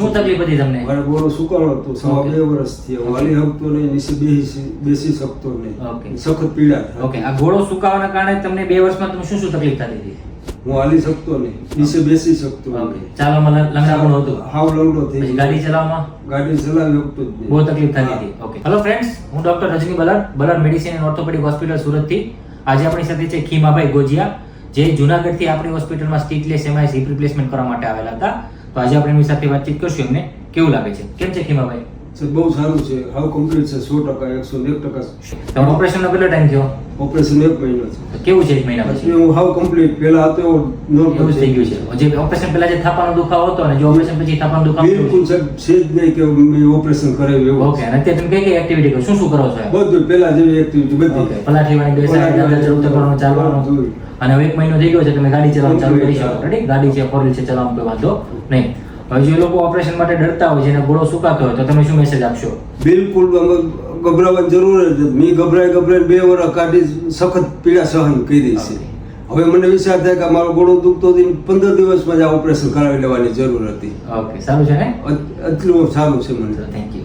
શું તકલીફ હતી તમને? મારે ગોળો સુકાણો હતો, સવા 2 વર્ષથી હું હાલી શકતો નહીં, નીચે બેસી શકતો નહીં, સખત પીડા થાય. ઓકે, આ ગોળો સુકાવાના કારણે તમને 2 વર્ષમાં તમને શું તકલીફ થતી હતી? હું હાલી શકતો નહીં, નીચે બેસી શકતો નહીં. ઓકે, ચાલવામાં લંગડાપણું હતું, હાવ લંગડો થઈ પછી ગયો. ગાડી ચલાવવામાં ગાડી ચલાવી શકતો જ નહીં. બહુ તકલીફ થતી હતી. ઓકે, હેલો ફ્રેન્ડ્સ, હું doctor Rajni Balar medicine and orthopaedic hospital સુરતથી. આજે આપણી સાથે છે ખીમાભાઈ ગોજિયા, જે જુનાગઢથી આપણી હોસ્પિટલમાં સ્ટીચલેસ એમઆઈએસ હિપ રિપ્લેસમેન્ટ કરવા માટે આવેલા હતા. તો આજે આપણે એમની સાથે વાતચીત કરશું, એમને કેવું લાગે છે. કેમ છે ખીમાભાઈ? સર બહુ સારું છે, હાવ કમ્પ્લીટ છે, 100%, 101%. તમારો ઓપરેશનનો કેટલો ટાઈમ થયો? ઓપરેશન 1 મહિનો છે. તો કેવું છે 1 મહિના પછી? પછી હું હાવ કમ્પ્લીટ, પહેલા હતો એવો એવું જ થઈ ગયું છે. જે ઓપરેશન પહેલા જે થાપાનો દુખાવો હતો અને જે ઓપરેશન પછી થાપાનો દુખાવો કેવું બિલકુલ છે? સર છે જ નહીં કે મેં ઓપરેશન કરાવ્યું એવું. ઓકે, અને અત્યારે તમે કઈ એક્ટિવિટી કરો, શું કરો છો? બધું પહેલા જેવી એક્ટિવિટી બધી. ઓકે, પલાઠીવાની, બેસવાની, દાદા ચડવું કરવાનું, ચાલવાનું. અને હવે 1 મહિનો થઈ ગયો છે, તમે ગાડી ચલાવવાનું ચાલુ કરી શકો. રેડી? ગાડી છે, 4 વ્હીલ છે, ચલાવવાનું કોઈ વાંધો નહીં. હવે જે લોકો ઓપરેશન માટે ડરતા હોય, જેને ગોળો સુકાતો હોય, તો તમે શું મેસેજ આપશો? બિલકુલ ગભરાવાની જરૂર જ નથી. મેં ગભરાઈને 2 વર્ષ કાઢી સખત પીડા સહન કરી છે. હવે મને વિચાર થાય કે મારો ગોળો દુખતો હતો, 15 દિવસમાં જ આ ઓપરેશન કરાવી લેવાની જરૂર હતી. ઓકે, સારું છે ને? એટલું સારું છે મને. Thank you.